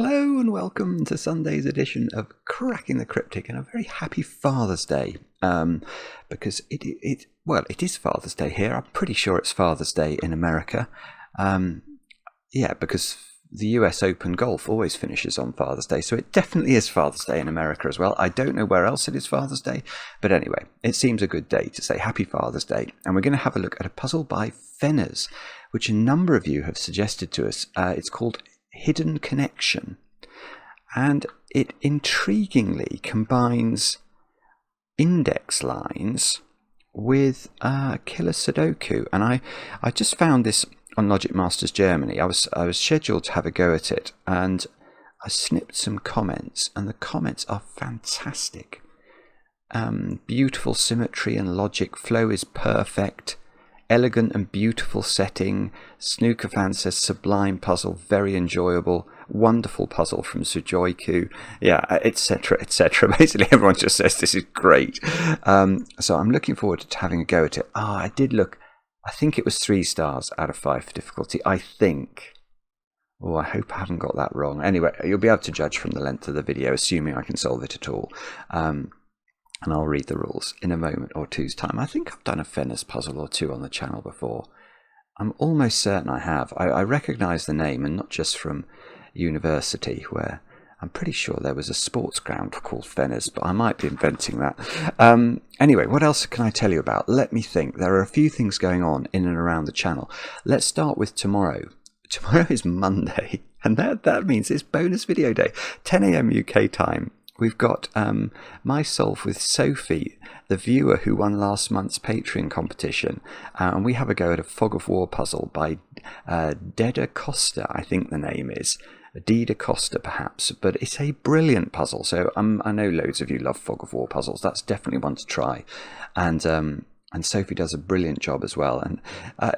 Hello and welcome to Sunday's edition of Cracking the Cryptic, and a very happy Father's Day, because it is Father's Day here. I'm pretty sure it's Father's Day in America. Because the US Open Golf always finishes on Father's Day, so it definitely is Father's Day in America as well. I don't know where else it is Father's Day, but anyway, it seems a good day to say Happy Father's Day. And we're going to have a look at a puzzle by Fenners, which a number of you have suggested to us. It's called Hidden Connection, and it intriguingly combines index lines with killer Sudoku. And I just found this on Logic Masters Germany. I was scheduled to have a go at it, and I snipped some comments, and the comments are fantastic. Beautiful symmetry and logic, flow is perfect. Elegant and beautiful setting. Snooker fan says sublime puzzle, very enjoyable, wonderful puzzle from Sudoku, etc., etc. Basically, everyone just says this is great. So I'm looking forward to having a go at it. I did look. I think it was 3 stars out of 5 for difficulty. I think. Oh, I hope I haven't got that wrong. Anyway, you'll be able to judge from the length of the video, assuming I can solve it at all. And I'll read the rules in a moment or two's time. I think I've done a Fenners puzzle or 2 on the channel before. I'm almost certain I have. I recognise the name, and not just from university, where I'm pretty sure there was a sports ground called Fenners, but I might be inventing that. Anyway, what else can I tell you about? Let me think. There are a few things going on in and around the channel. Let's start with tomorrow. Tomorrow is Monday, and that means it's bonus video day, 10 a.m. UK time. We've got My Solve with Sophie, the viewer who won last month's Patreon competition. And we have a go at a Fog of War puzzle by Deda Costa, I think the name is. Deda Costa, perhaps. But it's a brilliant puzzle. So I know loads of you love Fog of War puzzles. That's definitely one to try. And Sophie does a brilliant job as well, and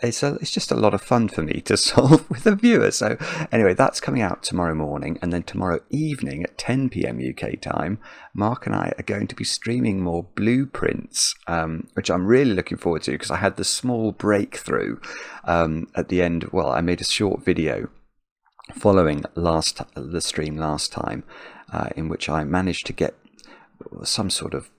it's just a lot of fun for me to solve with a viewer. So anyway, that's coming out tomorrow morning, and then tomorrow evening at 10 p.m. UK time, Mark and I are going to be streaming more blueprints, which I'm really looking forward to, because I had the small breakthrough at the end. Well, I made a short video following the stream last time, in which I managed to get some sort of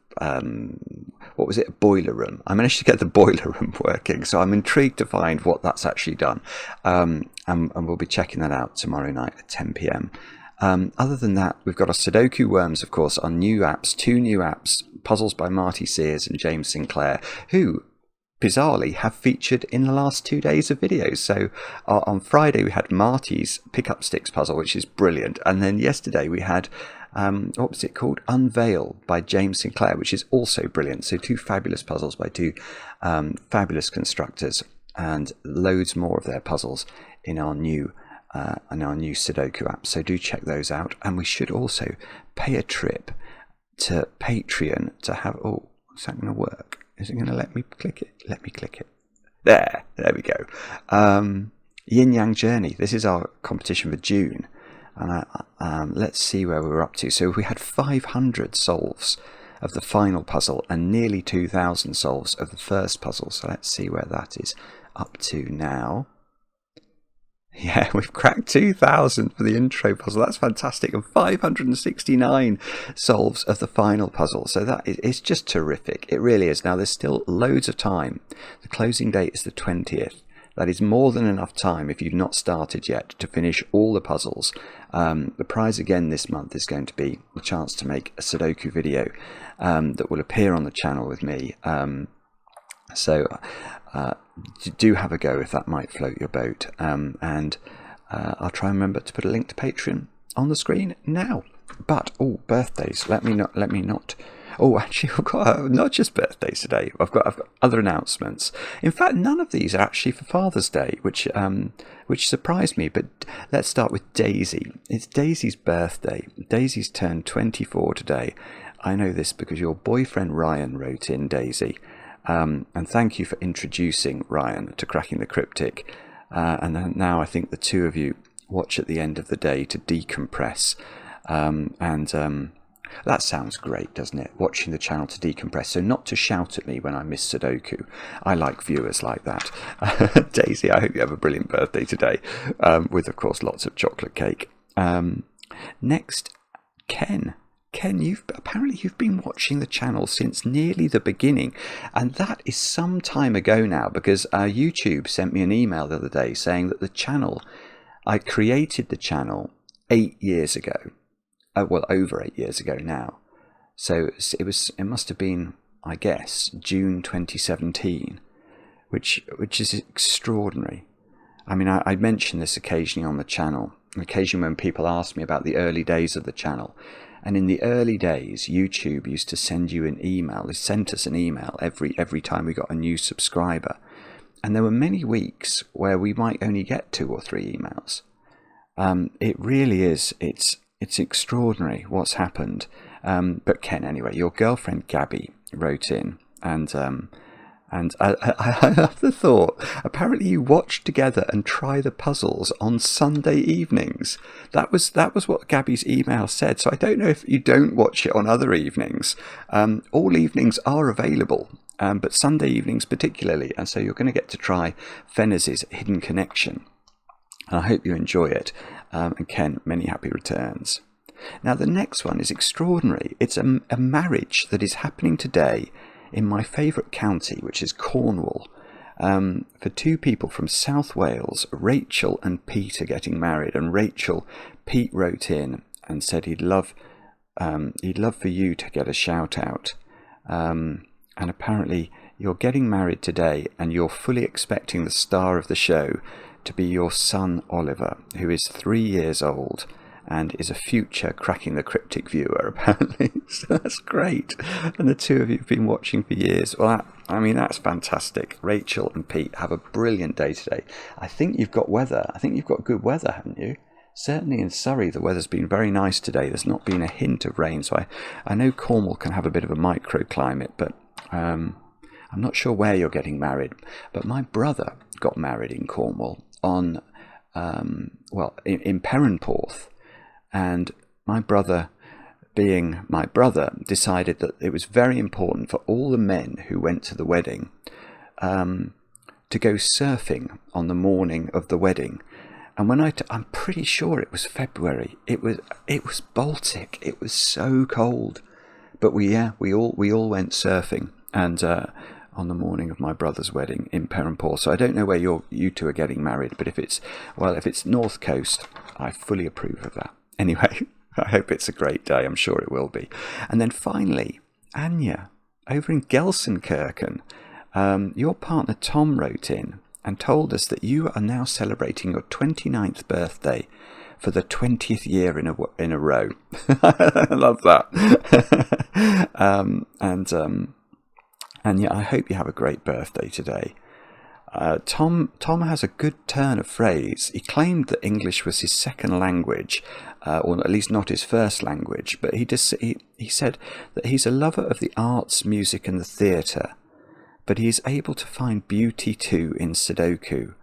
what was it, a boiler room. I managed to get the boiler room working, so I'm intrigued to find what that's actually done, and we'll be checking that out tomorrow night at 10 p.m. Other than that, we've got our Sudoku Worms, of course, on new apps, 2 new apps, puzzles by Marty Sears and James Sinclair, who bizarrely have featured in the last 2 days of videos. So on Friday we had Marty's Pick-Up Sticks puzzle, which is brilliant, and then yesterday we had what was it called? Unveil by James Sinclair, which is also brilliant. So 2 fabulous puzzles by 2 fabulous constructors, and loads more of their puzzles in our new Sudoku app. So do check those out. And we should also pay a trip to Patreon to have. Oh, is that going to work? Is it going to let me click it? Let me click it. There we go. Yin Yang Journey. This is our competition for June. And let's see where we're up to. So we had 500 solves of the final puzzle and nearly 2,000 solves of the first puzzle. So let's see where that is up to now. Yeah, we've cracked 2,000 for the intro puzzle. That's fantastic. And 569 solves of the final puzzle. So it's just terrific. It really is. Now, there's still loads of time. The closing date is the 20th. That is more than enough time, if you've not started yet, to finish all the puzzles. The prize again this month is going to be the chance to make a Sudoku video that will appear on the channel with me. So do have a go if that might float your boat. And I'll try and remember to put a link to Patreon on the screen now. But birthdays. Let me not. Oh, actually, I've got not just birthdays today. I've got other announcements. In fact, none of these are actually for Father's Day, which surprised me. But let's start with Daisy. It's Daisy's birthday. Daisy's turned 24 today. I know this because your boyfriend Ryan wrote in, Daisy, and thank you for introducing Ryan to Cracking the Cryptic. And now I think the 2 of you watch at the end of the day to decompress, that sounds great, doesn't it? Watching the channel to decompress. So not to shout at me when I miss Sudoku. I like viewers like that. Daisy, I hope you have a brilliant birthday today, with, of course, lots of chocolate cake. Next, Ken. Ken, you've been watching the channel since nearly the beginning, and that is some time ago now, because YouTube sent me an email the other day saying that the channel, I created the channel 8 years ago. Well, over 8 years ago now. So it must have been, I guess, June 2017, which is extraordinary. I mean, I mention this occasionally on the channel, occasionally when people ask me about the early days of the channel. And in the early days, YouTube used to send you an email. They sent us an email every time we got a new subscriber. And there were many weeks where we might only get 2 or 3 emails. It really is, it's extraordinary what's happened. But Ken, anyway, your girlfriend Gabby wrote in, and I love the thought. Apparently you watch together and try the puzzles on Sunday evenings. That was what Gabby's email said. So I don't know if you don't watch it on other evenings. All evenings are available, but Sunday evenings particularly. And so you're going to get to try Fenners' Hidden Connection. And I hope you enjoy it. And Ken, many happy returns. Now the next one is extraordinary. It's a marriage that is happening today in my favourite county, which is Cornwall, for 2 people from South Wales. Rachel and Pete are getting married, and Pete wrote in and said he'd love for you to get a shout out. And apparently you're getting married today, and you're fully expecting the star of the show to be your son Oliver, who is 3 years old and is a future Cracking the Cryptic viewer, apparently. So that's great. And the 2 of you have been watching for years. Well, that's fantastic. Rachel and Pete, have a brilliant day today. I think you've got weather. I think you've got good weather, haven't you? Certainly in Surrey, the weather's been very nice today. There's not been a hint of rain. So I know Cornwall can have a bit of a microclimate, but I'm not sure where you're getting married. But my brother got married in Cornwall on, in Perranporth. And my brother, being my brother, decided that it was very important for all the men who went to the wedding to go surfing on the morning of the wedding. And when I'm pretty sure it was February. It was Baltic. It was so cold, but we all went surfing, and on the morning of my brother's wedding in Perranporth. So I don't know where you 2 are getting married, but if it's North Coast, I fully approve of that. Anyway, I hope it's a great day. I'm sure it will be. And then finally, Anya, over in Gelsenkirchen, your partner Tom wrote in and told us that you are now celebrating your 29th birthday for the 20th year in a row. I love that. And yeah, I hope you have a great birthday today. Tom has a good turn of phrase. He claimed that English was his second language, or at least not his first language, but he said that he's a lover of the arts, music and the theatre, but he is able to find beauty too in Sudoku,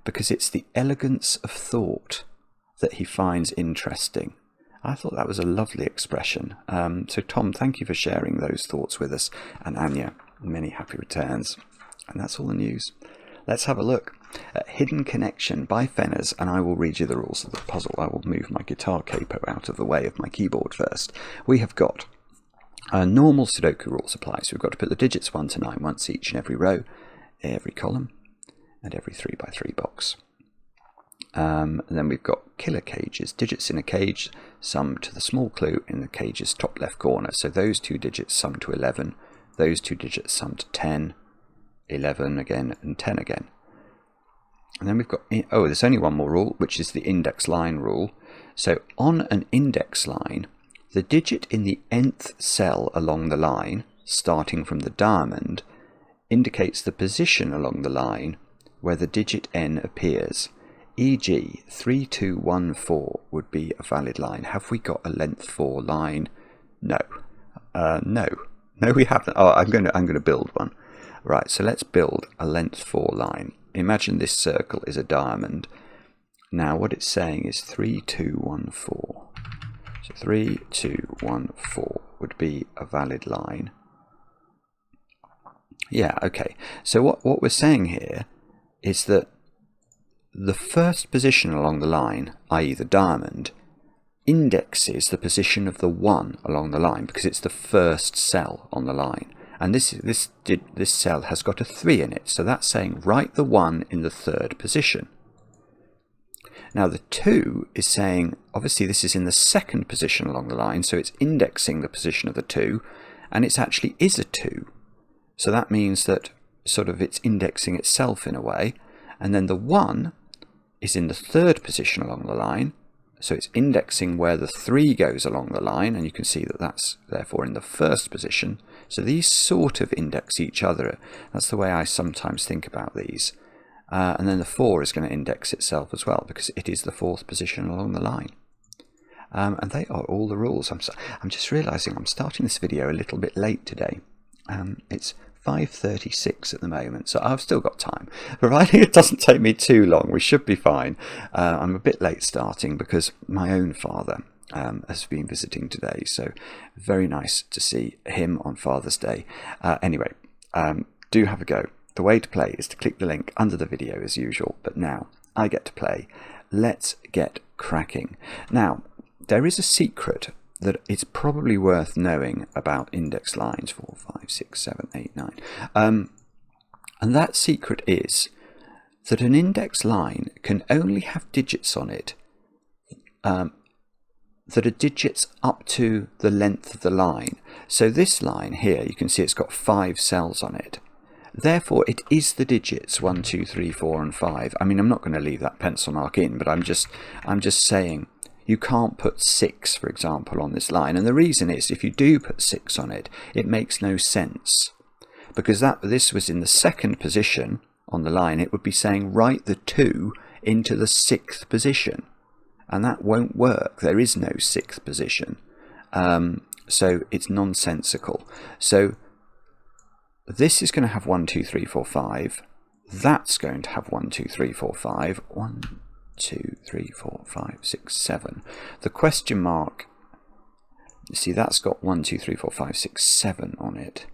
because it's the elegance of thought that he finds interesting. I thought that was a lovely expression. So Tom, thank you for sharing those thoughts with us, and Anya, many happy returns. And that's all the news. Let's have a look at Hidden Connection by Fenners, and I will read you the rules of the puzzle. I will move my guitar capo out of the way of my keyboard first. We have got normal Sudoku rules apply, so we've got to put the digits 1 to 9 once each in every row, every column, and every 3 by 3 box. And then we've got killer cages, digits in a cage, sum to the small clue in the cage's top left corner. So those 2 digits sum to 11, those 2 digits sum to 10, 11 again, and 10 again. And then we've got, there's only one more rule, which is the index line rule. So on an index line, the digit in the nth cell along the line, starting from the diamond, indicates the position along the line where the digit n appears. E.g., 3214 would be a valid line. Have we got a length 4 line? No. No, we haven't. Oh, I'm going to build one. Right, so let's build a length 4 line. Imagine this circle is a diamond. Now what it's saying is 3214. So 3214 would be a valid line. Yeah, okay. So what we're saying here is that the first position along the line, i.e. the diamond, indexes the position of the 1 along the line because it's the first cell on the line. And this cell has got a 3 in it, so that's saying write the 1 in the 3rd position. Now the 2 is saying, obviously this is in the 2nd position along the line, so it's indexing the position of the 2, and it actually is a 2. So that means that sort of it's indexing itself in a way. And then the 1 is in the 3rd position along the line, so it's indexing where the 3 goes along the line, and you can see that that's therefore in the 1st position. So these sort of index each other. That's the way I sometimes think about these. And then the 4 is going to index itself as well because it is the 4th position along the line. And they are all the rules. I'm just realising I'm starting this video a little bit late today. It's 5:36 at the moment, so I've still got time. Providing it doesn't take me too long, we should be fine. I'm a bit late starting because my own father has been visiting today, so very nice to see him on Father's Day. Anyway, do have a go. The way to play is to click the link under the video as usual, but now I get to play. Let's get cracking. Now, there is a secret that it's probably worth knowing about index lines 4, 5, 6, 7, 8, 9. And that secret is that an index line can only have digits on it that are digits up to the length of the line. So this line here, you can see it's got 5 cells on it. Therefore, it is the digits 1, 2, 3, 4, and 5. I mean, I'm not going to leave that pencil mark in, but I'm just saying you can't put 6, for example, on this line. And the reason is, if you do put 6 on it, it makes no sense. Because this was in the 2nd position on the line, it would be saying write the 2 into the 6th position. And that won't work. There is no 6th position. So it's nonsensical. So this is going to have 1, 2, 3, 4, 5. That's going to have 1, 2, 3, 4, 5. 1, 2, 3, 4, 5, 6, 7. The question mark, you see, that's got 1, 2, 3, 4, 5, 6, 7 on it.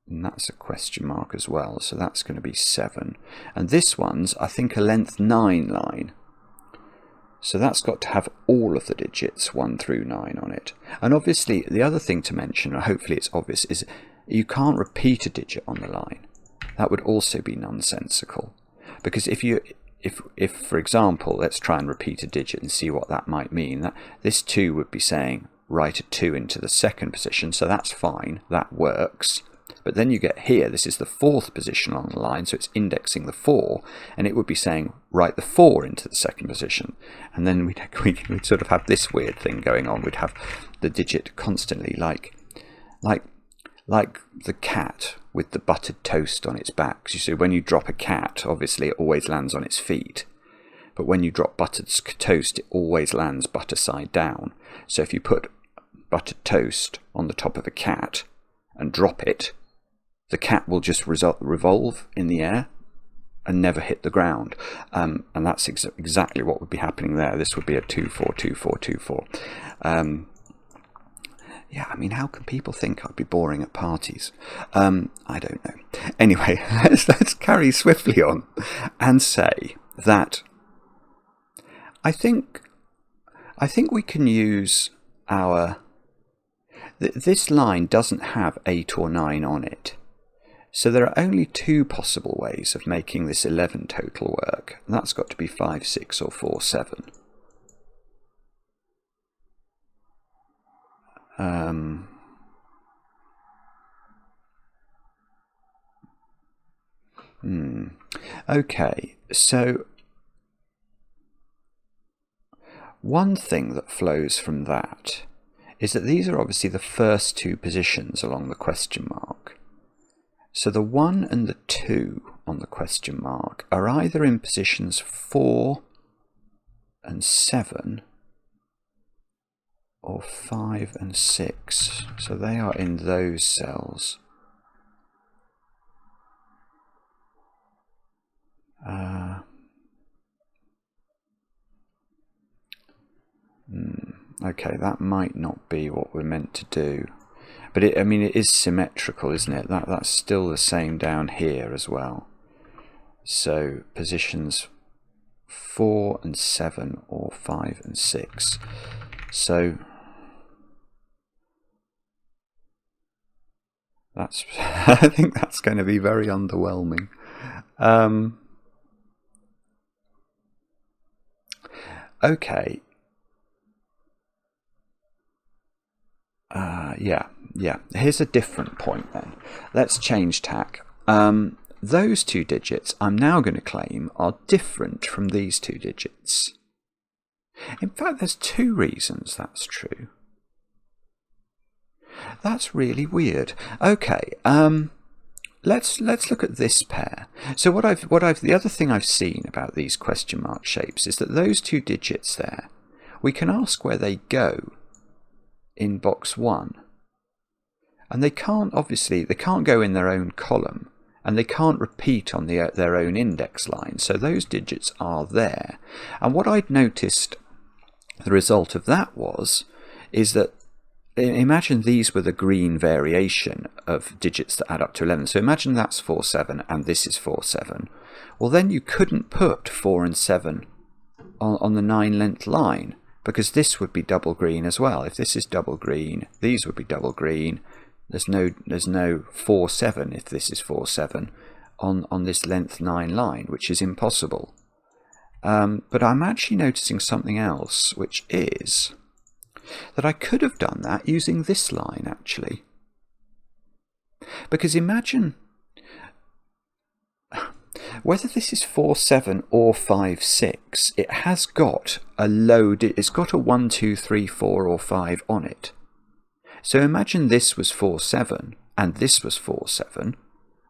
And that's a question mark as well, so that's going to be 7. And this one's, I think, a length 9 line. So that's got to have all of the digits 1 through 9 on it. And obviously, the other thing to mention, or hopefully it's obvious, is you can't repeat a digit on the line. That would also be nonsensical. Because if for example, let's try and repeat a digit and see what that might mean. That this 2 would be saying write a 2 into the 2nd position, so that's fine, that works. But then you get here, this is the 4th position on the line, so it's indexing the 4, and it would be saying write the 4 into the 2nd position. And then we'd sort of have this weird thing going on. We'd have the digit constantly like the cat with the buttered toast on its back. So you see, when you drop a cat, obviously it always lands on its feet. But when you drop buttered toast, it always lands butter side down. So if you put buttered toast on the top of a cat and drop it, the cat will just revolve in the air and never hit the ground. And that's exactly what would be happening there. This would be a 2, 4, 2, 4, 2, 4. Yeah, I mean, how can people think I'd be boring at parties? I don't know. Anyway, let's carry swiftly on and say that I think we can use our... This line doesn't have 8 or 9 on it. So there are only 2 possible ways of making this 11 total work. And that's got to be 5, 6 or 4, 7. Okay, so one thing that flows from that is that these are obviously the first 2 positions along the question mark. So the 1 and the 2 on the question mark are either in positions 4 and 7 or 5 and 6. So they are in those cells. Okay, that might not be what we're meant to do. But I mean, it is symmetrical, isn't it? That's still the same down here as well. So positions 4 and 7 or 5 and 6. So that's I think that's going to be very underwhelming. Okay. Yeah. Here's a different point then. Let's change tack. Those two digits I'm now going to claim are different from these two digits. In fact, there's two reasons that's true. That's really weird. Okay, let's look at this pair. So the other thing I've seen about these question mark shapes is that those two digits there, we can ask where they go in box 1. And they can't go in their own column, and they can't repeat on their own index line. So those digits are there. And what I'd noticed the result of that is that, imagine these were the green variation of digits that add up to 11. So imagine that's 4, 7, and this is 4, 7. Well, then you couldn't put 4 and 7 on the 9 length line, because this would be double green as well. If this is double green, these would be double green. There's no 4, 7 if this is 4, 7 on this length 9 line, which is impossible. But I'm actually noticing something else, which is that I could have done that using this line, actually. Because imagine whether this is 4, 7 or 5, 6, it has got it's got a 1, 2, 3, 4 or 5 on it. So imagine this was 4, 7 and this was 4, 7.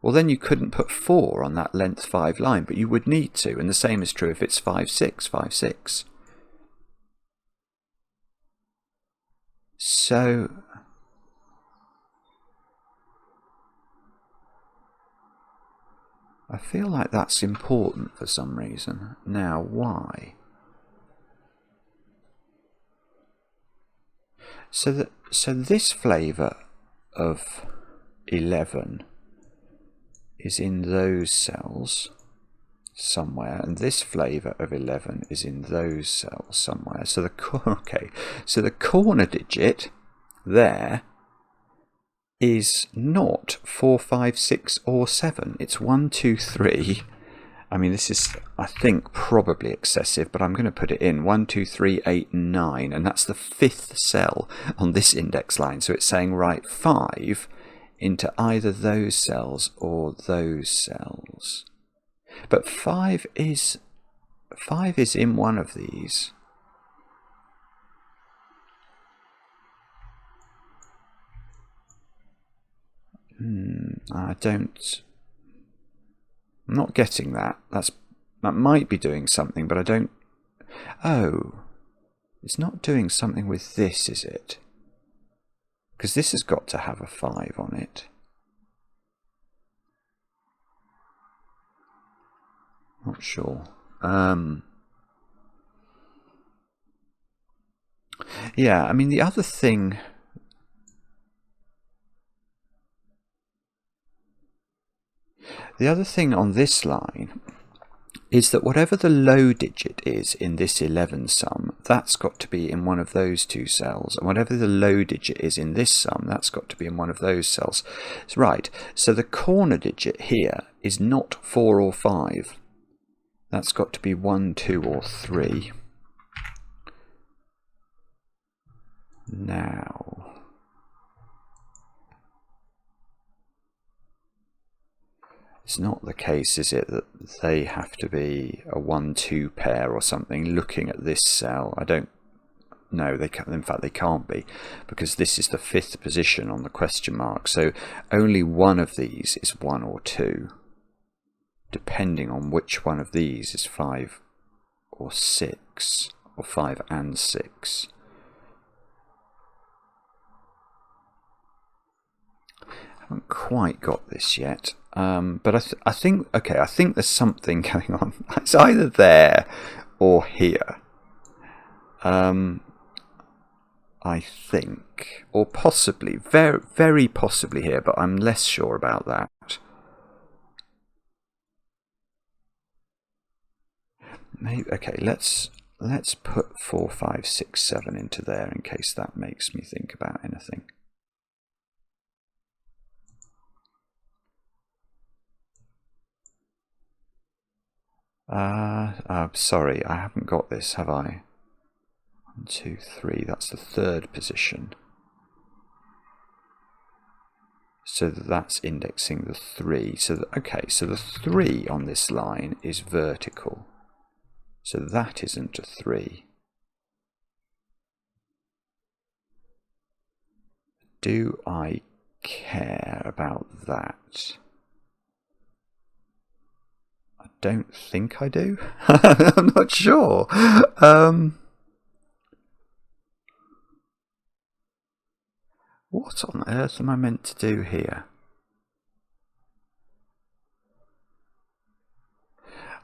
Well, then you couldn't put 4 on that length 5 line, but you would need to. And the same is true if it's 5, 6, 5, 6. So I feel like that's important for some reason. Now, why? So this flavour of 11 is in those cells somewhere, and this flavour of 11 is in those cells somewhere. So the corner digit there is not 4, 5, 6 or 7. It's 1, 2, 3. I mean, this is, I think, probably excessive, but I'm going to put it in 1, 2, 3, 8, 9, and that's the 5th cell on this index line. So it's saying write 5 into either those cells or those cells. But 5 is in one of these. I'm not getting that. That might be doing something, but I don't. Oh, it's not doing something with this, is it? Because this has got to have a 5 on it. Not sure. Yeah, I mean, the other thing on this line is that whatever the low digit is in this 11 sum, that's got to be in one of those two cells. And whatever the low digit is in this sum, that's got to be in one of those cells. Right, so the corner digit here is not 4 or 5. That's got to be 1, 2 or 3. Now, it's not the case, is it, that they have to be a 1, 2 pair or something looking at this cell? I don't know. In fact, they can't be, because this is the 5th position on the question mark. So only one of these is 1 or 2, depending on which one of these is 5 or 6, or 5 and 6. I haven't quite got this yet. But I think there's something going on. It's either there or here. I think, or possibly, very, very possibly here, but I'm less sure about that. maybe, okay, let's put 4, 5, 6, 7 into there in case that makes me think about anything. Sorry, I haven't got this, have I? 1, 2, 3, that's the third position. So that's indexing the 3. So okay, so the 3 on this line is vertical. So that isn't a 3. Do I care about that? I don't think I do. I'm not sure. What on earth am I meant to do here?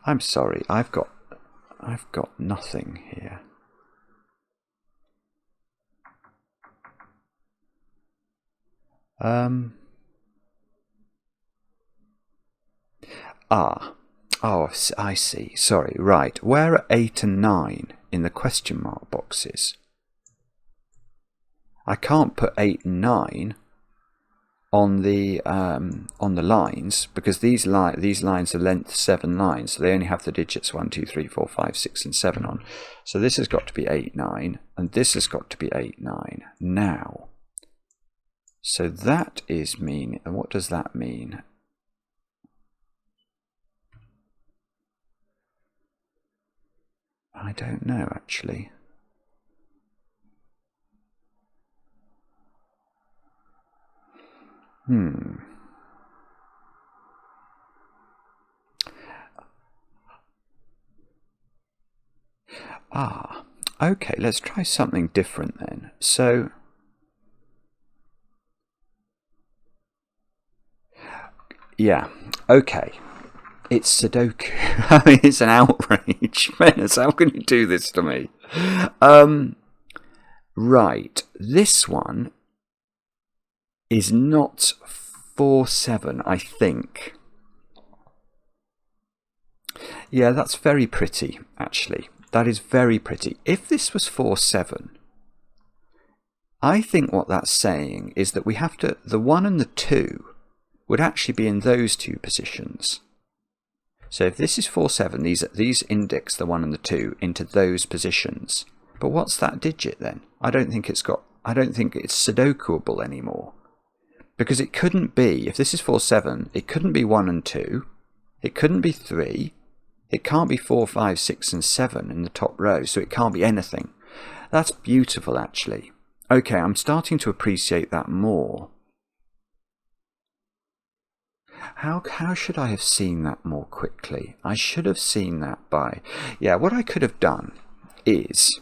I'm sorry, I've got nothing here. Oh, I see. Sorry, right. Where are 8 and 9 in the question mark boxes? I can't put 8 and 9 on the lines because these lines are length 7 lines, so they only have the digits 1, 2, 3, 4, 5, 6, and 7 on. So this has got to be 8, 9, and this has got to be 8, 9. Now, so that is mean. And what does that mean? I don't know actually. Okay, let's try something different then. So, yeah, okay. It's Sudoku. I mean, it's an outrage. Fenners, how can you do this to me? Right, this one is not 4, 7, I think. Yeah, that's very pretty, actually. That is very pretty. If this was 4, 7, I think what that's saying is that we have to, the 1 and the 2 would actually be in those two positions. So if this is 4, 7, these index the 1 and the 2 into those positions. But what's that digit then? I don't think it's Sudokuable anymore. Because it couldn't be, if this is 4, 7, it couldn't be 1 and 2. It couldn't be 3. It can't be 4, 5, 6, and 7 in the top row, so it can't be anything. That's beautiful, actually. Okay, I'm starting to appreciate that more. How should I have seen that more quickly? I should have seen that by... Yeah, what I could have done is...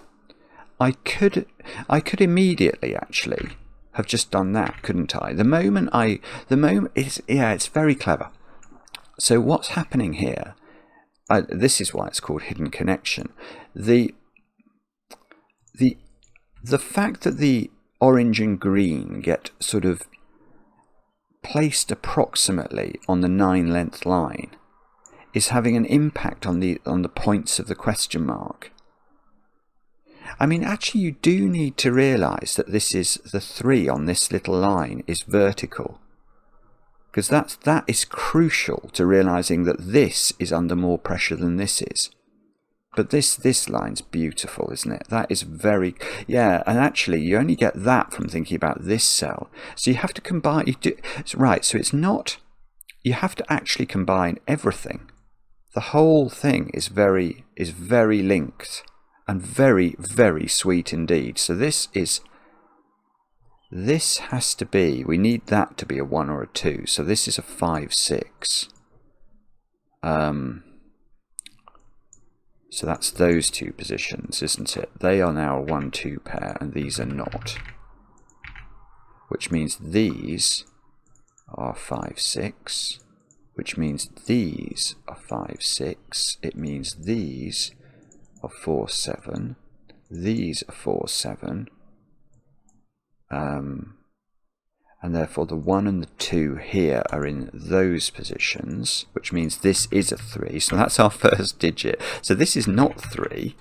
I could immediately, actually, have just done that, couldn't I? It's very clever. So what's happening here... this is why it's called hidden connection. The fact that the orange and green get sort of placed approximately on the 9 length line is having an impact on the points of the question mark. I mean, actually, you do need to realise that this is the 3 on this little line is vertical. Because that is crucial to realising that this is under more pressure than this is. But this line's beautiful, isn't it? That is very... Yeah, and actually, you only get that from thinking about this cell. So you have to combine... Right, so it's not... You have to actually combine everything. The whole thing is very linked and very, very sweet indeed. So this has to be, we need that to be a 1 or a 2. So this is a 5, 6. So that's those two positions, isn't it? They are now a 1, 2 pair, and these are not. Which means these are 5, 6. Which means these are 5, 6. It means these are 4, 7. These are 4, 7. and therefore the 1 and the 2 here are in those positions, which means this is a 3, so that's our first digit. So this is not 3.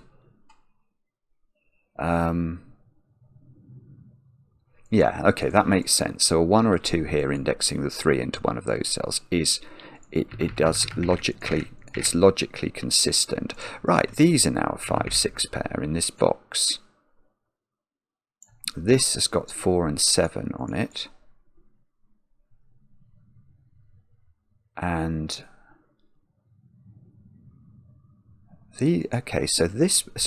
Yeah, okay, that makes sense. So a 1 or a 2 here indexing the 3 into one of those cells is, it does logically, it's logically consistent. Right, these are now a 5, 6 pair in this box. This has got 4 and 7 on it. And okay, so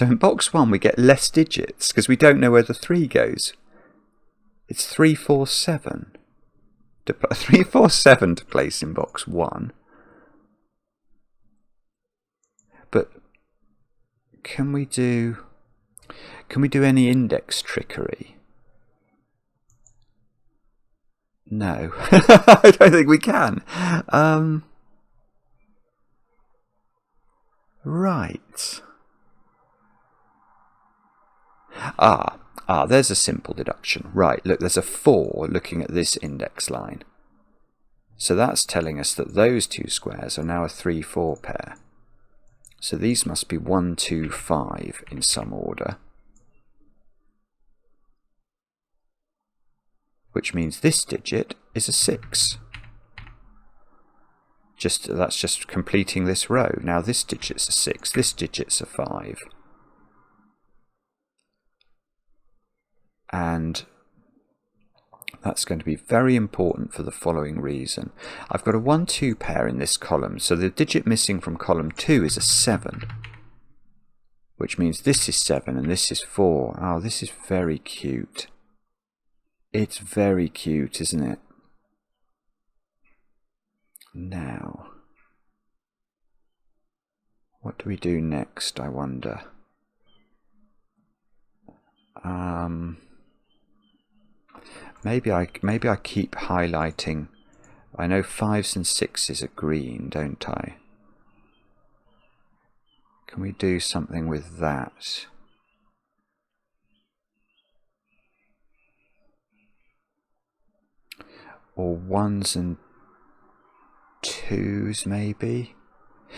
in box 1 we get less digits because we don't know where the 3 goes. It's 3, 4, 7. 3, 4, 7 to place in box 1. But can we do any index trickery? No. I don't think we can. Right. There's a simple deduction. Right, look, there's a 4 looking at this index line. So that's telling us that those two squares are now a 3, 4 pair. So these must be 1, 2, 5 in some order. Which means this digit is a 6. That's just completing this row. Now this digit's a 6, this digit's a 5. And that's going to be very important for the following reason. I've got a 1, 2 pair in this column, so the digit missing from column 2 is a 7. Which means this is 7 and this is 4. Oh, this is very cute. It's very cute, isn't it? Now, what do we do next, I wonder? Maybe I keep highlighting. I know 5s and 6s are green, don't I? Can we do something with that? Or 1s and 2s maybe?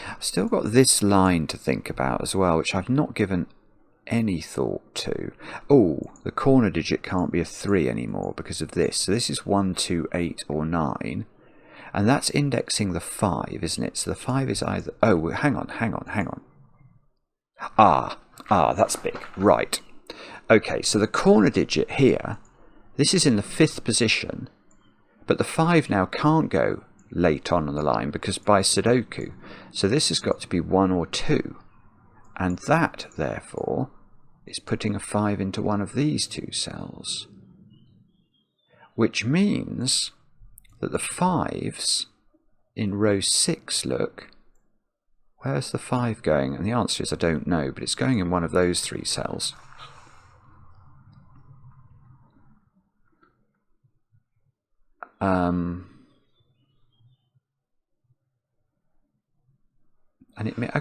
I've still got this line to think about as well, which I've not given any thought to. Oh, the corner digit can't be a 3 anymore because of this. So this is 1, 2, 8 or 9. And that's indexing the 5, isn't it? So the 5 is either... Oh, hang on. That's big. Right. Okay, so the corner digit here, this is in the 5th position, but the 5 now can't go late on the line because by Sudoku. So this has got to be 1 or 2. And that, therefore, is putting a 5 into one of these two cells. Which means that the 5s in row 6, look, where's the 5 going? And the answer is I don't know, but it's going in one of those 3 cells.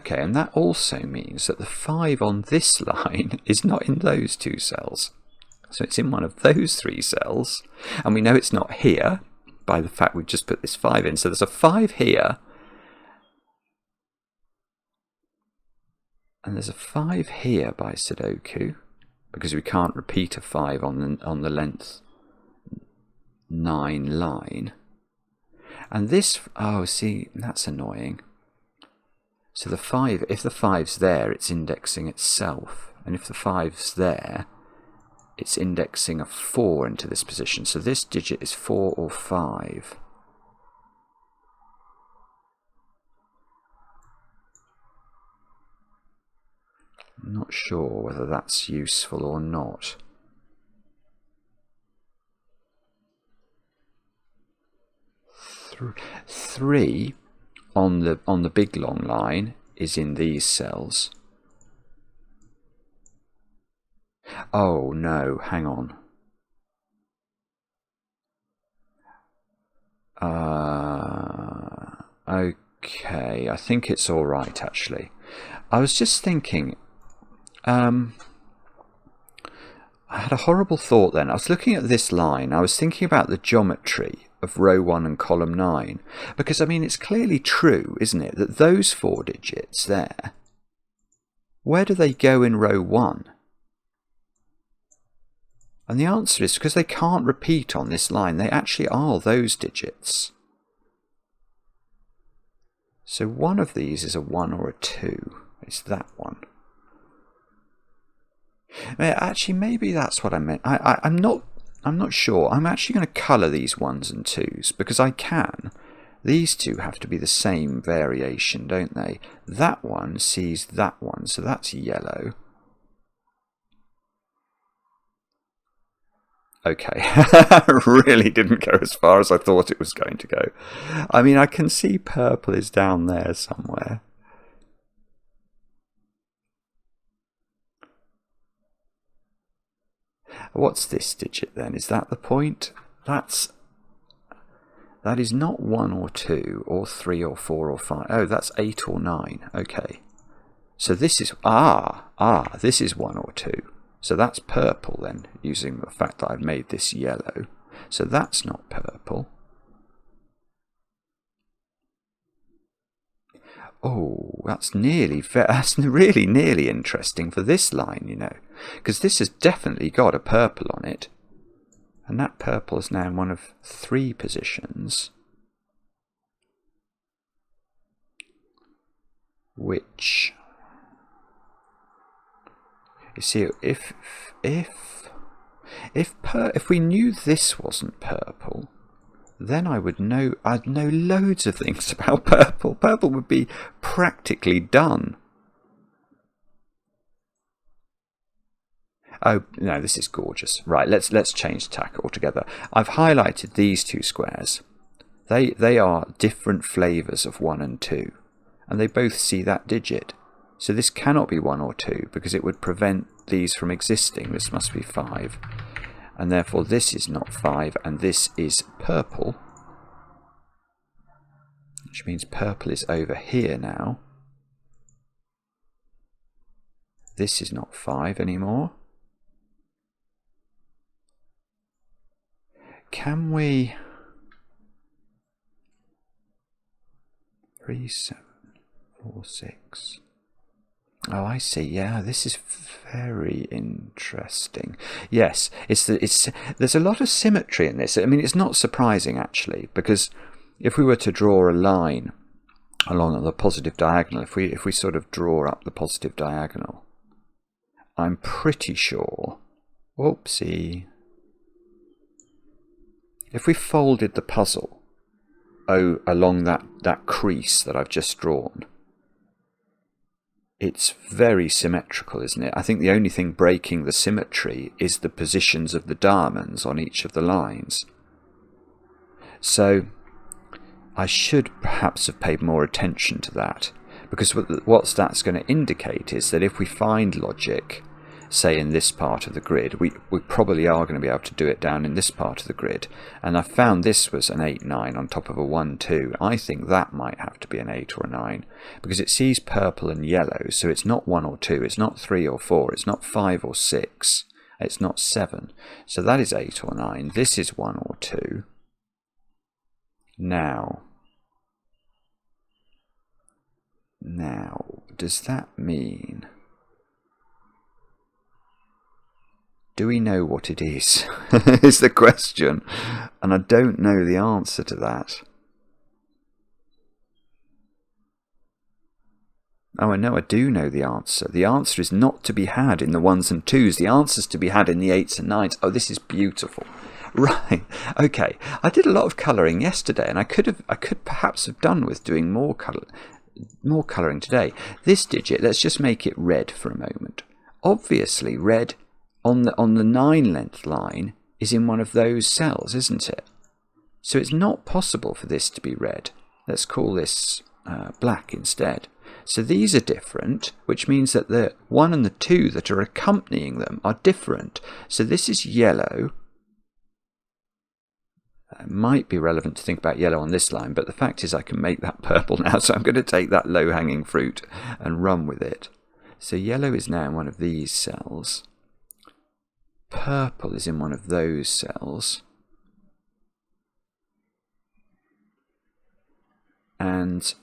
And that also means that the 5 on this line is not in those 2 cells. So it's in one of those 3 cells. And we know it's not here by the fact we've just put this 5 in. So there's a 5 here. And there's a 5 here by Sudoku, because we can't repeat a 5 on the length 9 line. And this, oh, see, that's annoying. So the 5, if the 5's there, it's indexing itself. And if the 5's there, it's indexing a 4 into this position. So this digit is 4 or 5. I'm not sure whether that's useful or not. Three on the big long line is in these cells. Oh no, hang on. Okay, I think it's all right actually. I was just thinking, I had a horrible thought then. I was looking at this line. I was thinking about the geometry of row 1 and column 9. Because, I mean, it's clearly true, isn't it, that those 4 digits there, where do they go in row 1? And the answer is because they can't repeat on this line. They actually are those digits. So one of these is a 1 or a 2. It's that one. Actually, maybe that's what I meant. I'm not sure. I'm actually going to colour these 1s and 2s because I can. These two have to be the same variation, don't they? That one sees that one, so that's yellow. Okay, really didn't go as far as I thought it was going to go. I mean, I can see purple is down there somewhere. What's this digit then? Is that the point? That is not 1 or 2 or 3 or 4 or 5. Oh, that's 8 or 9. Okay. So this is this is 1 or 2. So that's purple then, using the fact that I've made this yellow. So that's not purple. Oh, that's really nearly interesting for this line, you know, because this has definitely got a purple on it. And that purple is now in one of 3 positions. Which, you see, if we knew this wasn't purple, then I'd know loads of things about purple. Purple would be practically done. Oh no, this is gorgeous. Right, let's change tack altogether. I've highlighted these 2 squares. They are different flavours of 1 and 2, and they both see that digit. So this cannot be 1 or 2 because it would prevent these from existing. This must be 5. And therefore this is not 5, and this is purple, which means purple is over here now. This is not 5 anymore. Can we 3, 7, 4, 6. Oh, I see. Yeah, this is very interesting. Yes, there's a lot of symmetry in this. I mean, it's not surprising actually, because if we were to draw a line along the positive diagonal, if we sort of draw up the positive diagonal, I'm pretty sure. Whoopsie. If we folded the puzzle along that crease that I've just drawn, it's very symmetrical, isn't it? I think the only thing breaking the symmetry is the positions of the diamonds on each of the lines. So I should perhaps have paid more attention to that, because what that's going to indicate is that if we find logic, say in this part of the grid, we probably are going to be able to do it down in this part of the grid. And I found this was an 8, 9 on top of a 1, 2. I think that might have to be an 8 or a 9, because it sees purple and yellow, so it's not 1 or 2, it's not 3 or 4, it's not 5 or 6, it's not 7. So that is 8 or 9. This is 1 or 2. Now, does that mean... do we know what it is? Is the question. And I don't know the answer to that. Oh, I know, I do know the answer. The answer is not to be had in the 1s and 2s. The answer is to be had in the 8s and 9s. Oh, this is beautiful. Right. Okay. I did a lot of colouring yesterday, and I could perhaps have done with doing more colouring today. This digit, let's just make it red for a moment. Obviously, red on the 9 length line is in one of those cells, isn't it? So it's not possible for this to be red. Let's call this black instead. So these are different, which means that the 1 and the 2 that are accompanying them are different. So this is yellow. It might be relevant to think about yellow on this line, but the fact is I can make that purple now, so I'm going to take that low-hanging fruit and run with it. So yellow is now in one of these cells. purple is in one of those cells. And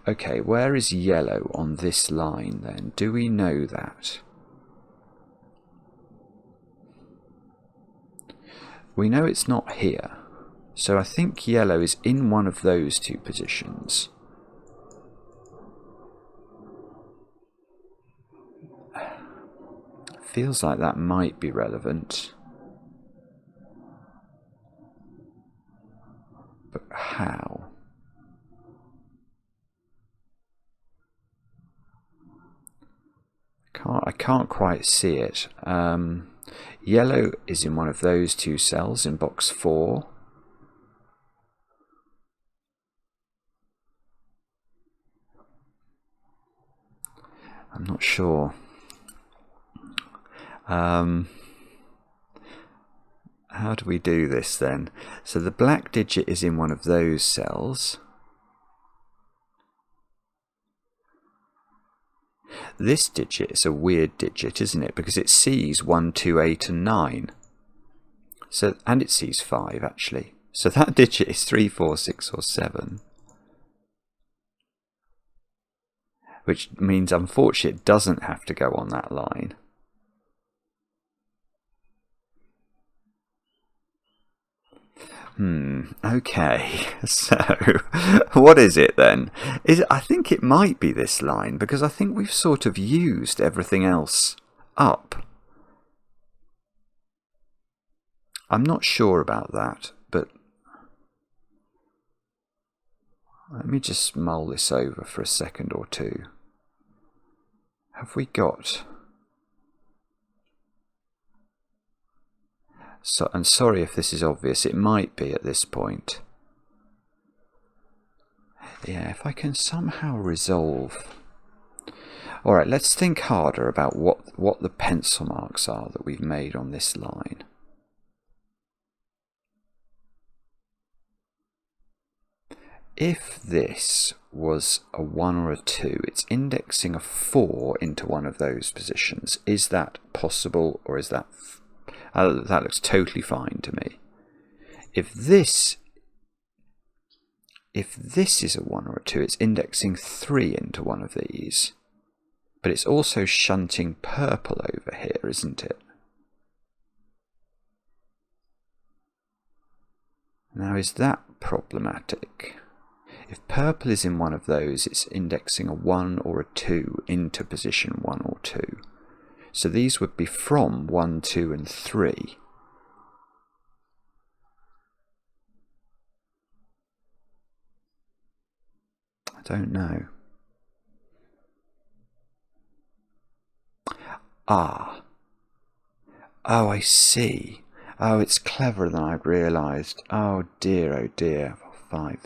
okay, where is yellow on this line then? Do we know that? We know it's not here. So I think yellow is in one of those two positions. Feels like that might be relevant. But how? I can't quite see it. Yellow is in one of those two cells in box 4. I'm not sure. How do we do this then? So the black digit is in one of those cells. This digit is a weird digit, isn't it? Because it sees 1, 2, 8 and 9. So, and it sees 5 actually. So that digit is 3, 4, 6 or 7. Which means unfortunately it doesn't have to go on that line. Okay, so what is it then? I think it might be this line, because I think we've sort of used everything else up. I'm not sure about that, but let me just mull this over for a second or two. Have we got... So, and sorry if this is obvious, it might be at this point. Yeah, if I can somehow resolve... Alright, let's think harder about what the pencil marks are that we've made on this line. If this was a 1 or a 2, it's indexing a 4 into one of those positions. Is that possible, or is that... that looks totally fine to me. If this is a 1 or a 2, it's indexing 3 into one of these. But it's also shunting purple over here, isn't it? Now, is that problematic? If purple is in one of those, it's indexing a 1 or a 2 into position 1 or 2. So these would be from 1, 2 and 3. I don't know. Ah. Oh, I see. Oh, it's cleverer than I'd realised. Oh dear, oh dear. 5,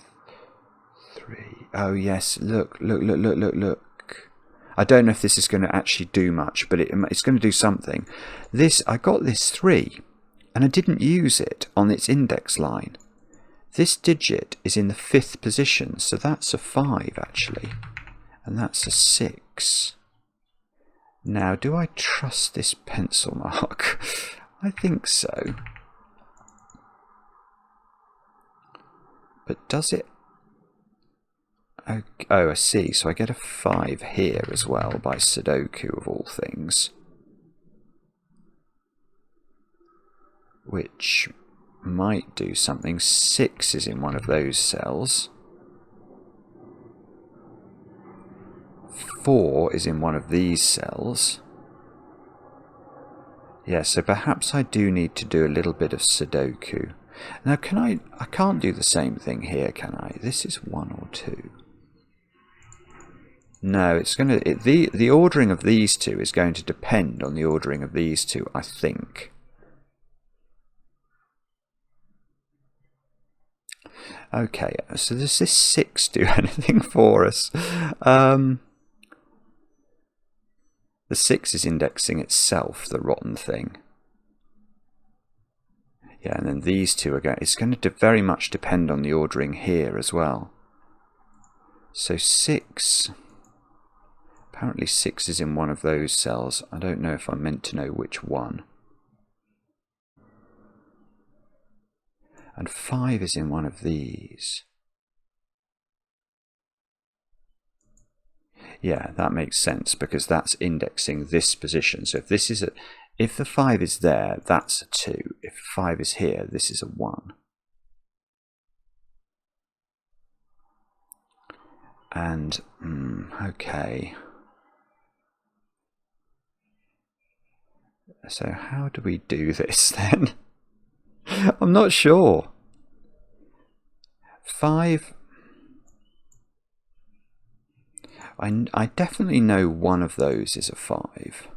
3. Oh yes, look. I don't know if this is going to actually do much, but it's going to do something. I got this 3, and I didn't use it on its index line. This digit is in the 5th position, so that's a 5 actually, and that's a 6. Now, do I trust this pencil mark? I think so. But does it... Oh, I see. So I get a 5 here as well by Sudoku of all things. Which might do something. 6 is in one of those cells. 4 is in one of these cells. Yeah, so perhaps I do need to do a little bit of Sudoku. Now, I can't do the same thing here, can I? This is 1 or 2. No, it's going to... The ordering of these two is going to depend on the ordering of these two, I think. Okay, so does this 6 do anything for us? The 6 is indexing itself, the rotten thing. Yeah, and then these two are going... It's going to very much depend on the ordering here as well. So 6 Apparently 6 is in one of those cells. I don't know if I'm meant to know which one. And 5 is in one of these. Yeah, that makes sense because that's indexing this position. So if this is if the 5 is there, that's a 2. If 5 is here, this is a 1. And okay. So how do we do this then? I'm not sure. 5. I definitely know one of those is a 5.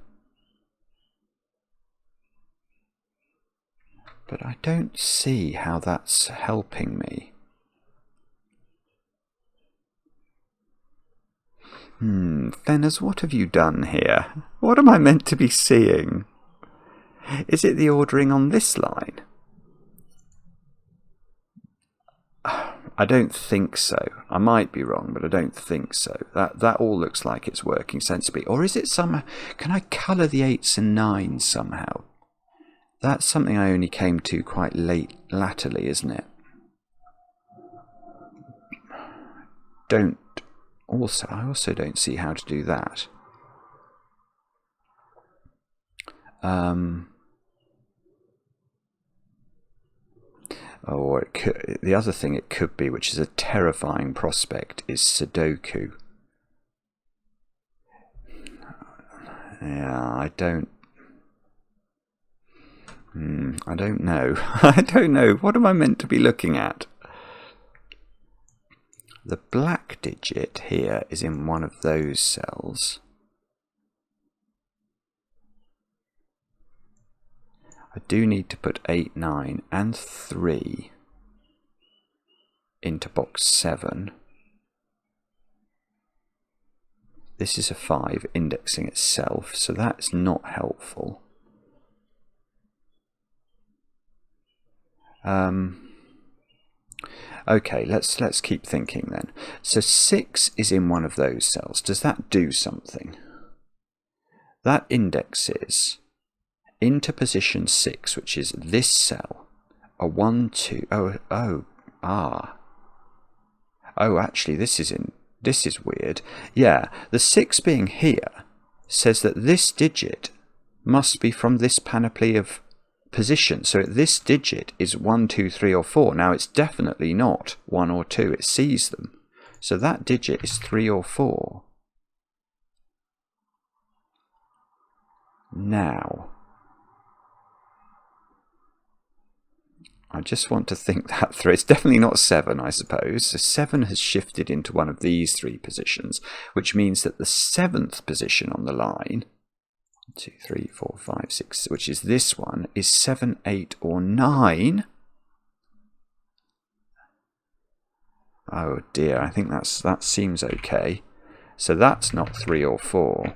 But I don't see how that's helping me. Fenners, what have you done here? What am I meant to be seeing? Is it the ordering on this line? I don't think so. I might be wrong, but I don't think so. That all looks like it's working sensibly. Or is it somehow... Can I colour the 8s and 9s somehow? That's something I only came to quite latterly, isn't it? I also don't see how to do that. Or the other thing it could be, which is a terrifying prospect, is Sudoku. Yeah, I don't know. I don't know. What am I meant to be looking at? The black digit here is in one of those cells. I do need to put 8, 9 and 3 into box 7. This is a 5 indexing itself, so that's not helpful. Okay, let's keep thinking then. So 6 is in one of those cells. Does that do something? That indexes into position 6, which is this cell, a 1, 2. Actually, this is weird. Yeah, the 6 being here says that this digit must be from this panoply of positions. So this digit is 1, 2, 3, or 4. Now it's definitely not 1 or 2. It sees them. So that digit is 3 or 4. Now, I just want to think that through. It's definitely not 7, I suppose. So 7 has shifted into one of these 3 positions, which means that the 7th position on the line, 1, 2, 3, 4, 5, 6, which is this one, is 7, 8, or 9. Oh dear, I think that seems okay. So that's not 3 or 4.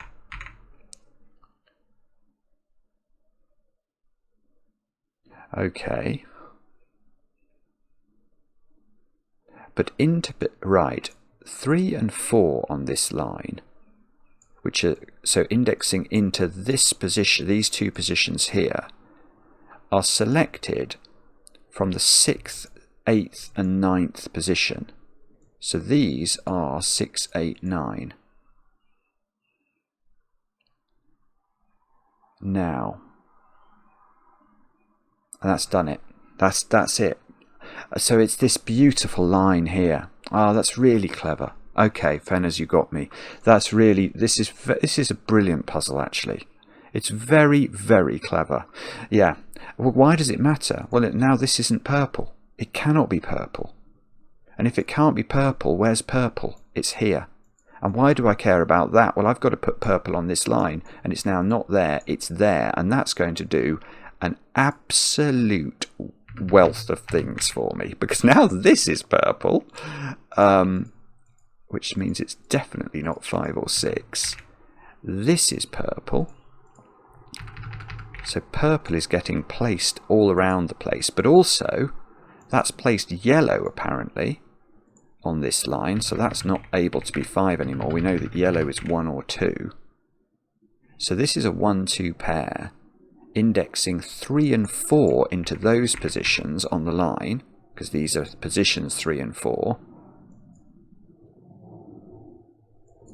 Okay. But right, 3 and 4 on this line, which are so indexing into this position, these 2 positions here, are selected from the 6th, 8th and 9th position. So these are 6, 8, 9. Now, and that's done it. That's it. So it's this beautiful line here. Oh, that's really clever. Okay, Fenners, you got me. That's really, this is a brilliant puzzle, actually. It's very, very clever. Yeah. Well, why does it matter? Well, now this isn't purple. It cannot be purple. And if it can't be purple, where's purple? It's here. And why do I care about that? Well, I've got to put purple on this line, and it's now not there, it's there. And that's going to do an absolute wealth of things for me, because now this is purple, which means it's definitely not 5 or 6. This is purple, so purple is getting placed all around the place, but also that's placed yellow apparently on this line, so that's not able to be 5 anymore. We know that yellow is 1 or 2. So this is a 1-2 pair, indexing 3 and 4 into those positions on the line, because these are positions 3 and 4.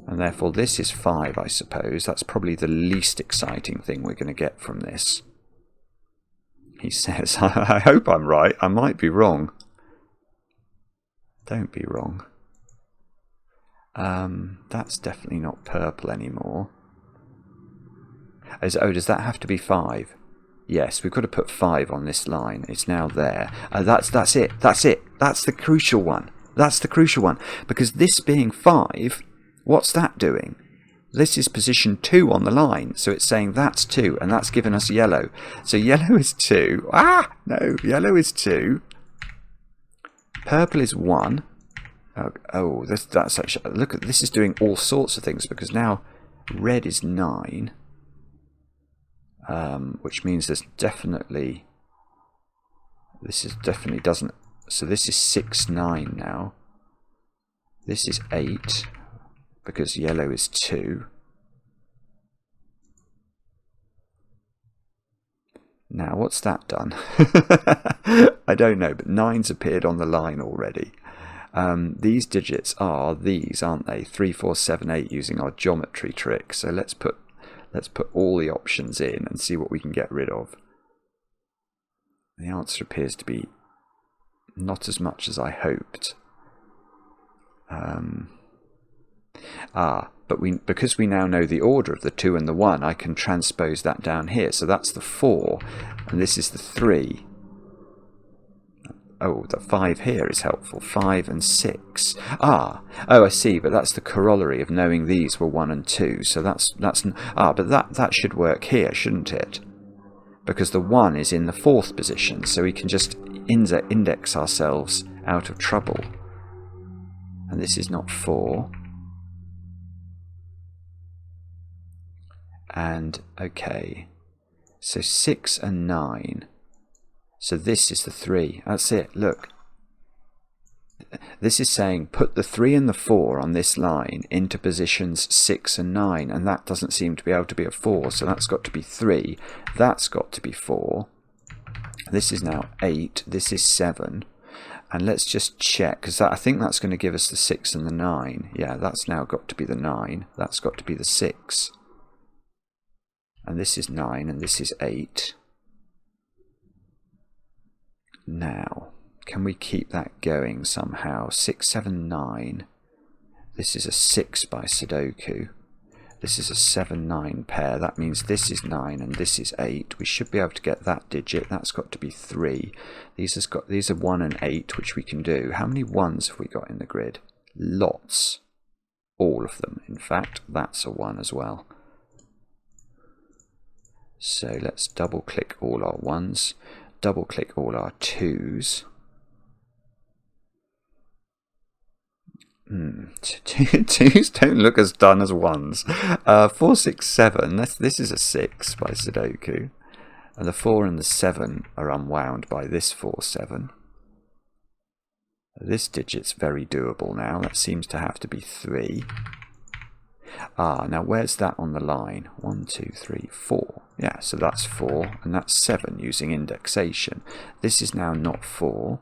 And therefore this is 5, I suppose. That's probably the least exciting thing we're going to get from this. He says, I hope I'm right. I might be wrong. Don't be wrong. That's definitely not purple anymore. Oh, does that have to be 5? Yes, we've got to put 5 on this line. It's now there. That's it. That's it. That's the crucial one. That's the crucial one. Because this being 5, what's that doing? This is position 2 on the line. So it's saying that's 2, and that's given us yellow. So yellow is 2. Ah, no, yellow is 2. Purple is 1. Oh, that's actually, look at this is doing all sorts of things, because now red is 9. Which means there's definitely, this is definitely doesn't, so this is 6, 9 now. This is 8, because yellow is 2. Now, what's that done? I don't know, but 9's appeared on the line already. These digits are these, aren't they? 3, 4, 7, 8, using our geometry trick. So let's put all the options in and see what we can get rid of. The answer appears to be not as much as I hoped. But because we now know the order of the 2 and the 1, I can transpose that down here. So that's the 4, and this is the 3. Oh, the 5 here is helpful. 5 and 6. Oh, I see. But that's the corollary of knowing these were 1 and 2. So but that should work here, shouldn't it? Because the 1 is in the 4th position, so we can just index ourselves out of trouble. And this is not 4. And okay, so 6 and 9. So this is the 3. That's it. Look. This is saying put the 3 and the 4 on this line into positions 6 and 9. And that doesn't seem to be able to be a 4. So that's got to be 3. That's got to be 4. This is now 8. This is 7. And let's just check, because I think that's going to give us the 6 and the 9. Yeah, that's now got to be the 9. That's got to be the 6. And this is 9 and this is 8. Now, can we keep that going somehow? 6, 7, 9. This is a 6 by Sudoku. This is a 7, 9 pair. That means this is 9 and this is 8. We should be able to get that digit. That's got to be 3. These are 1 and 8, which we can do. How many 1s have we got in the grid? Lots. All of them, in fact. That's a 1 as well. So let's double click all our 1s. Double click all our 2s. 2s don't look as done as 1s. 4, 6, 7. This is a 6 by Sudoku. And the 4 and the 7 are unwound by this 4, 7. This digit's very doable now. That seems to have to be 3. Now where's that on the line? 1, 2, 3, 4. Yeah, so that's 4, and that's 7 using indexation. This is now not 4.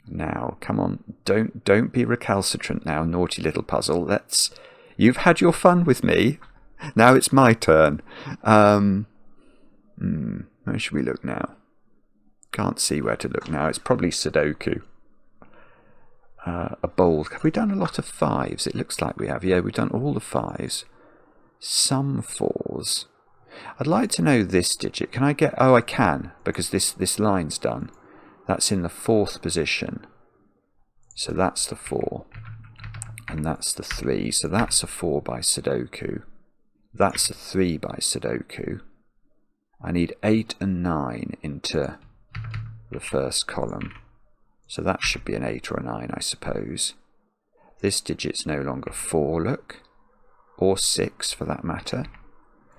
Now, come on, don't be recalcitrant now, naughty little puzzle. You've had your fun with me. Now it's my turn. Where should we look now? Can't see where to look now. It's probably Sudoku. A bold. Have we done a lot of 5s? It looks like we have. Yeah, we've done all the 5s. Some 4s. I'd like to know this digit. Can I get... Oh, I can, because this line's done. That's in the 4th position. So that's the 4. And that's the 3. So that's a 4 by Sudoku. That's a 3 by Sudoku. I need 8 and 9 into the first column. So that should be an 8 or a 9, I suppose. This digit's no longer 4, look. Or 6, for that matter.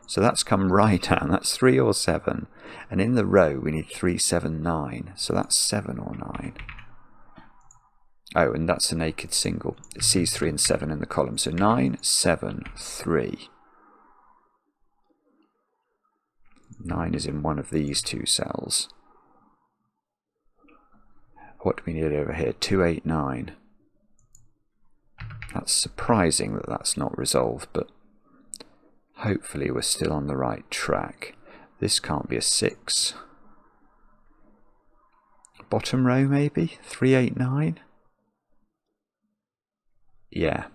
So that's come right down. That's 3 or 7. And in the row, we need 3, 7, 9. So that's 7 or 9. Oh, and that's a naked single. It sees 3 and 7 in the column. So 9, 7, 3. 9 is in one of these two cells. What do we need over here? 2, 8, 9. That's surprising that that's not resolved, but hopefully we're still on the right track. This can't be a 6. Bottom row maybe? 3, 8, 9? Yeah,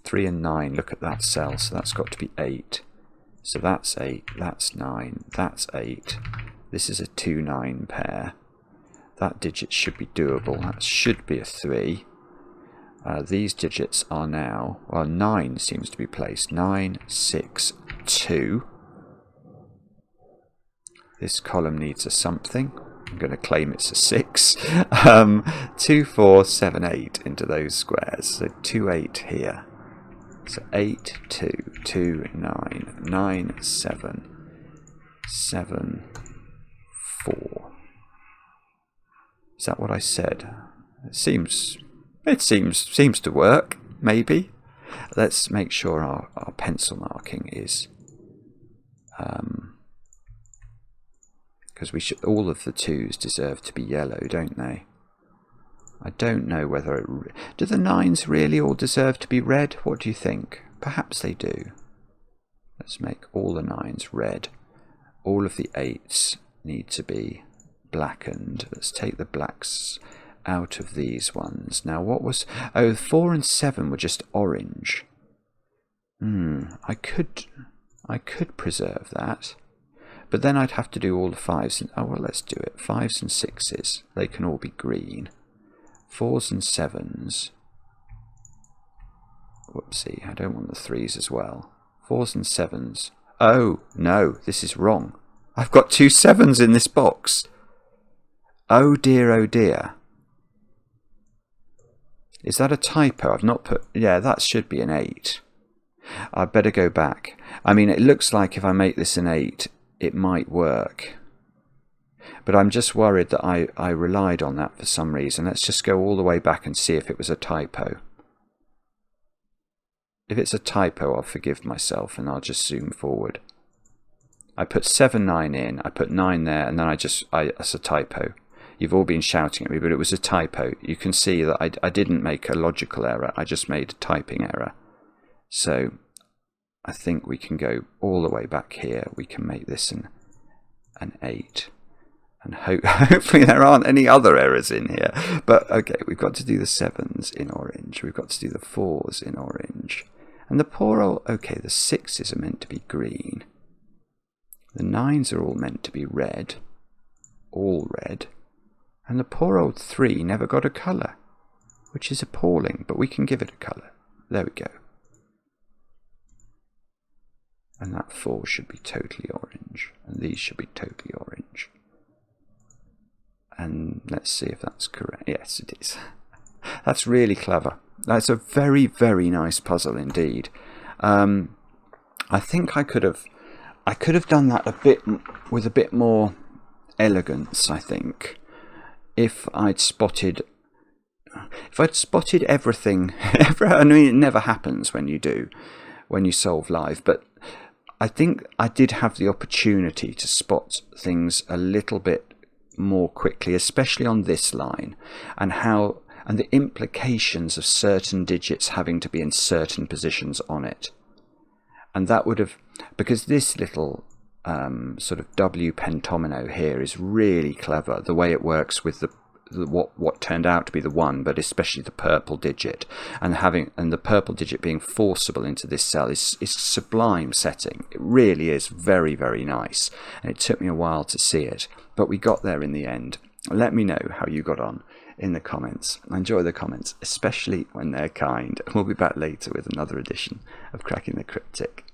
3 and 9. Look at that cell, so that's got to be 8. So that's 8, that's 9, that's 8. This is a 2, 9 pair. That digit should be doable. That should be a 3. These digits are now, well, 9 seems to be placed. 9, 6, 2. This column needs a something. I'm going to claim it's a 6. 2, 4, 7, 8 into those squares. So 2, 8 here. So 8, 2, 2, 9, 9, 7, 7, 4. Is that what I said? It seems to work, maybe. Let's make sure our pencil marking is because we should, all of the 2s deserve to be yellow, don't they? I don't know whether do the 9s really all deserve to be red? What do you think? Perhaps they do. Let's make all the 9s red. All of the 8s need to be blackened. Let's take the blacks out of these ones. Now what was... Oh, 4 and 7 were just orange. I could preserve that. But then I'd have to do all the 5s. And, oh, well, let's do it. 5s and 6s. They can all be green. 4s and 7s. Whoopsie, I don't want the 3s as well. 4s and 7s. Oh, no, this is wrong. I've got 2 7s in this box. Oh dear, oh dear. Is that a typo? I've not put... Yeah, that should be an 8. I'd better go back. I mean, it looks like if I make this an 8, it might work. But I'm just worried that I relied on that for some reason. Let's just go all the way back and see if it was a typo. If it's a typo, I'll forgive myself and I'll just zoom forward. I put 7, 9 in, I put 9 there, and then that's a typo. You've all been shouting at me, but it was a typo. You can see that I didn't make a logical error, I just made a typing error. So I think we can go all the way back here. We can make this an 8. And hopefully there aren't any other errors in here. But okay, we've got to do the 7s in orange. We've got to do the 4s in orange. And the poor old... Okay, the 6s are meant to be green. The 9s are all meant to be red. All red. And the poor old 3 never got a colour, which is appalling, but we can give it a colour. There we go. And that 4 should be totally orange, and these should be totally orange. And let's see if that's correct. Yes, it is. That's really clever. That's a very, very nice puzzle indeed. I think I could have done that a bit with a bit more elegance, I think. If I'd spotted everything, I mean, it never happens when you solve live, but I think I did have the opportunity to spot things a little bit more quickly, especially on this line, and the implications of certain digits having to be in certain positions on it. And that would have, because this little sort of W pentomino here is really clever, the way it works with what turned out to be the 1, but especially the purple digit, and the purple digit being forcible into this cell is sublime setting. It really is very, very nice, and it took me a while to see it, but we got there in the end. Let me know how you got on in the comments. I enjoy the comments, especially when they're kind. We'll be back later with another edition of Cracking the Cryptic.